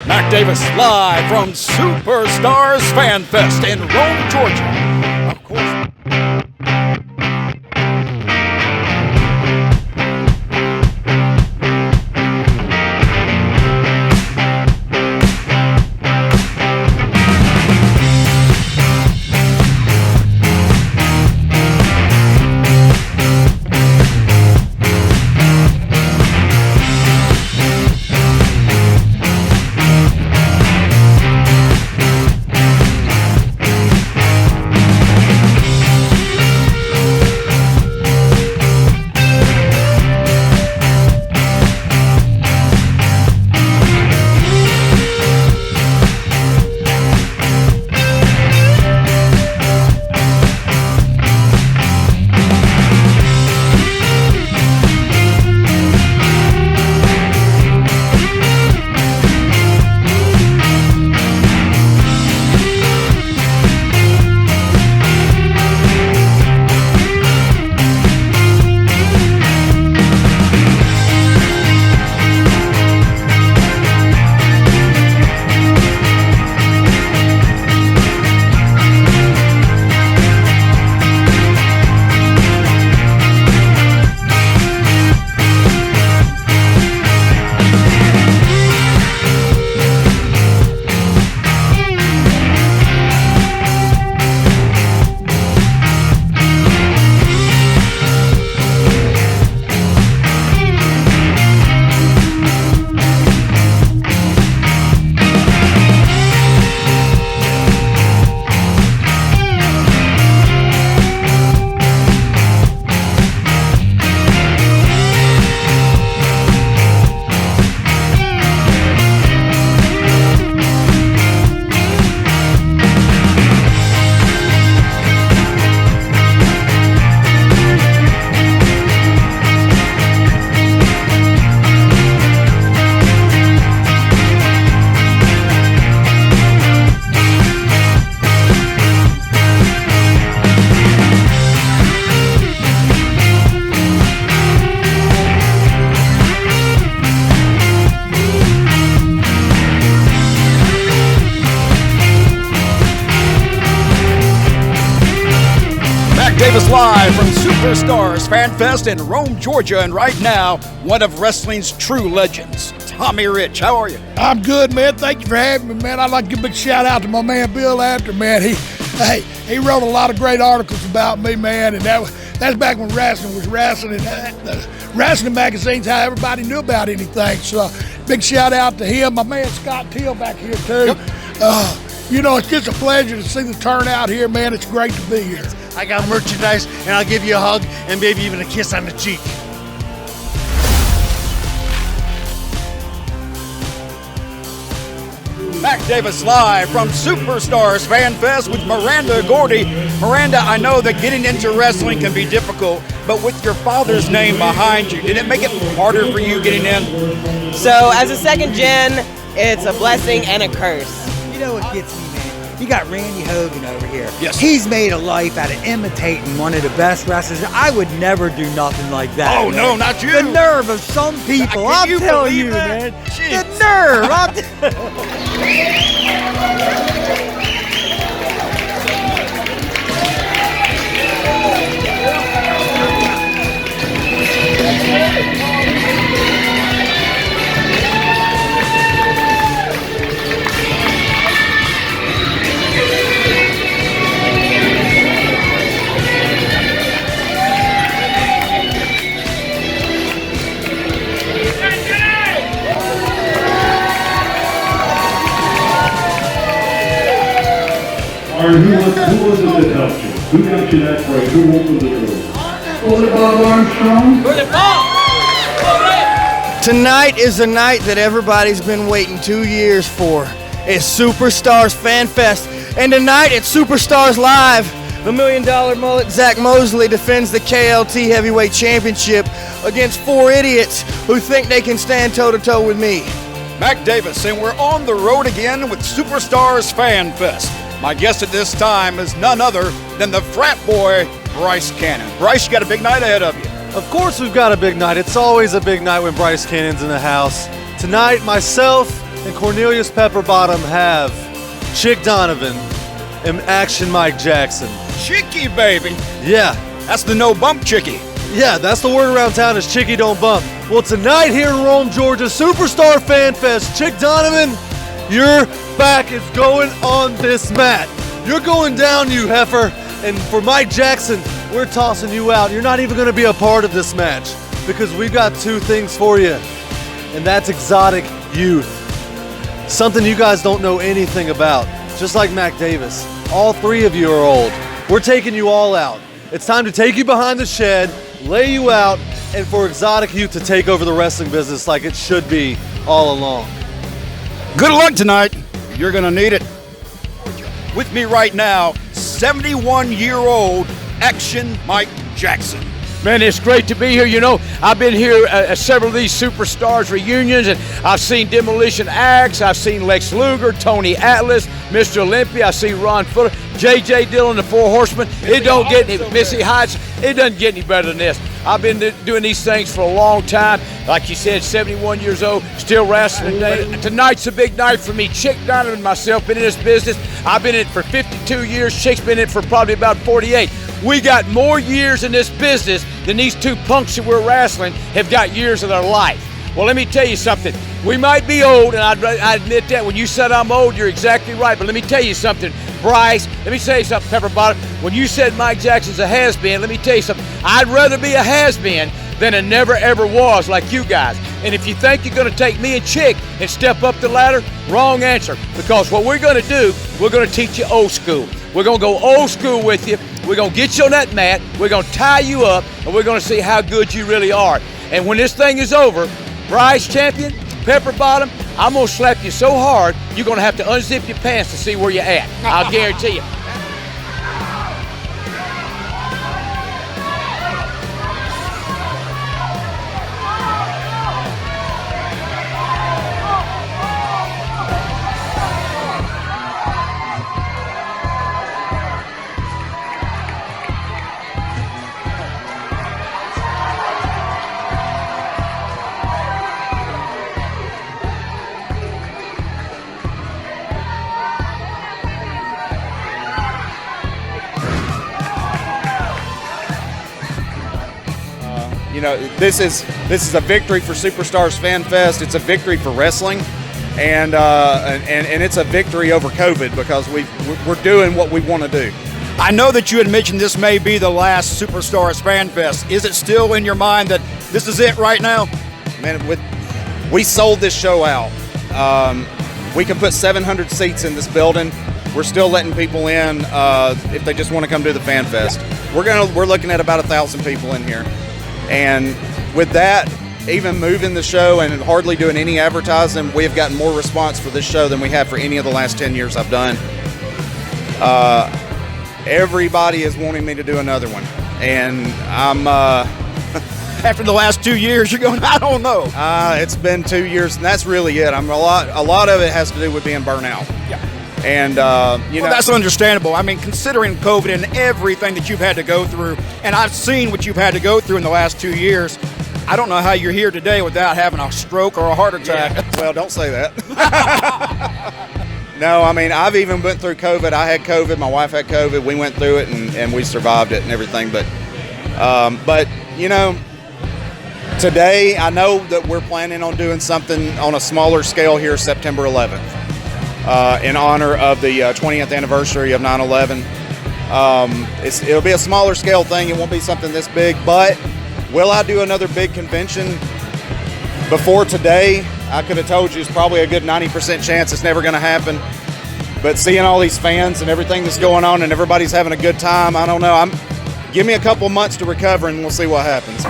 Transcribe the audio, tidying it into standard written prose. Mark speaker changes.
Speaker 1: Mac Davis live from Superstars Fan Fest in Rome, Georgia. Of course. Davis live from Superstars Fan Fest in Rome, Georgia, and right now, one of wrestling's true legends, Tommy Rich. How are you?
Speaker 2: I'm good, man. Thank you for having me, man. I'd like to give a big shout out to my man Bill After, man. He wrote a lot of great articles about me, man, and that's back when wrestling was wrestling, and the wrestling magazines, how everybody knew about anything. So, big shout out to him. My man Scott Teal back here too. Yep. You know, it's just a pleasure to see the turnout here, man. It's great to be here.
Speaker 3: I got merchandise, and I'll give you a hug and maybe even a kiss on the cheek.
Speaker 1: Mac Davis live from Superstars Fan Fest with Miranda Gordy. Miranda, I know that getting into wrestling can be difficult, but with your father's name behind you, did it make it harder for you getting in?
Speaker 4: So, as a second gen, it's a blessing and a curse.
Speaker 5: You know what gets me, man? You got Randy Hogan over here.
Speaker 1: Yes.
Speaker 5: He's made a life out of imitating one of the best wrestlers. I would never do nothing like that.
Speaker 1: Oh,
Speaker 5: man.
Speaker 1: no, not you.
Speaker 5: The nerve of some people.
Speaker 1: Can
Speaker 5: I'm
Speaker 1: you
Speaker 5: telling
Speaker 1: believe
Speaker 5: you,
Speaker 1: that?
Speaker 5: man.
Speaker 1: Jeez.
Speaker 5: The nerve.
Speaker 6: Who was it that helped you? Who got you that break? Who opened the door? Was it Bob Armstrong?
Speaker 3: Tonight is a night that everybody's been waiting 2 years for. It's Superstars Fan Fest. And tonight at Superstars Live, the $1 Million Mullet Zach Mosley defends the KLT Heavyweight Championship against 4 idiots who think they can stand toe-to-toe with me.
Speaker 1: Mac Davis, and we're on the road again with Superstars Fan Fest. My guest at this time is none other than the frat boy, Bryce Cannon. Bryce, you got a big night ahead of you.
Speaker 7: Of course we've got a big night. It's always a big night when Bryce Cannon's in the house. Tonight, myself, and Cornelius Pepperbottom have Chick Donovan and Action Mike Jackson.
Speaker 1: Chicky, baby.
Speaker 7: Yeah,
Speaker 1: That's the no bump chickie.
Speaker 7: yeah, that's the word around town is Chicky Don't Bump. Well, tonight here in Rome, Georgia, Superstar Fan Fest, Chick Donovan, your back is going on this mat. You're going down, you heifer. And for Mike Jackson, we're tossing you out. You're not even going to be a part of this match because we've got two things for you, and that's exotic youth. Something you guys don't know anything about, just like Mac Davis. All three of you are old. We're taking you all out. It's time to take you behind the shed, lay you out, and for exotic youth to take over the wrestling business like it should be all along.
Speaker 1: Good luck tonight. You're going to need it. With me right now, 71-year-old Action Mike Jackson.
Speaker 8: Man, it's great to be here. You know, I've been here at several of these Superstars reunions, and I've seen Demolition Axe, I've seen Lex Luger, Tony Atlas, Mr. Olympia, I see Ron Fuller, J.J. Dillon, the Four Horsemen. It don't get any, Missy Heights, it doesn't get any better than this. I've been doing these things for a long time. Like you said, 71 years old, still wrestling today. Tonight's a big night for me. Chick Donovan and myself been in this business. I've been in it for 52 years. Chick's been in it for probably about 48. We got more years in this business than these two punks that we're wrestling have got years of their life. Well, let me tell you something. We might be old, and I admit that. When you said I'm old, you're exactly right. But let me tell you something, Bryce. Let me tell you something, Pepperbottom. When you said Mike Jackson's a has-been, let me tell you something. I'd rather be a has-been than a never ever was like you guys. And if you think you're going to take me and Chick and step up the ladder, wrong answer. Because what we're going to do, we're going to teach you old school. We're going to go old school with you. We're going to get you on that mat. We're going to tie you up, and we're going to see how good you really are. And when this thing is over, Bryce Champion, Pepperbottom, I'm going to slap you so hard, you're going to have to unzip your pants to see where you're at. I'll guarantee you.
Speaker 1: You know, this is a victory for Superstars Fan Fest. It's a victory for wrestling, and it's a victory over COVID because we're doing what we want to do. I know that you had mentioned this may be the last Superstars Fan Fest. Is it still in your mind that this is it right now? Man, we sold this show out. We can put 700 seats in this building. We're still letting people in if they just want to come to the Fan Fest. We're looking at about 1,000 people in here. And with that, even moving the show and hardly doing any advertising, we have gotten more response for this show than we have for any of the last 10 years I've done. Everybody is wanting me to do another one. And I'm, after the last 2 years, you're going, I don't know. It's been 2 years, and that's really it. A lot of it has to do with being burnt out. Yeah. And, you know. That's understandable. I mean, considering COVID and everything that you've had to go through, and I've seen what you've had to go through in the last 2 years, I don't know how you're here today without having a stroke or a heart attack. Yeah. Well, don't say that. No, I mean, I've even went through COVID. I had COVID. My wife had COVID. We went through it, and we survived it and everything. But you know, today I know that we're planning on doing something on a smaller scale here September 11th. In honor of the 20th anniversary of 9/11. It'll be a smaller scale thing. It won't be something this big, but will I do another big convention before today? I could have told you it's probably a good 90% chance it's never going to happen. But seeing all these fans and everything that's going on and everybody's having a good time, I don't know. Give me a couple months to recover and we'll see what happens.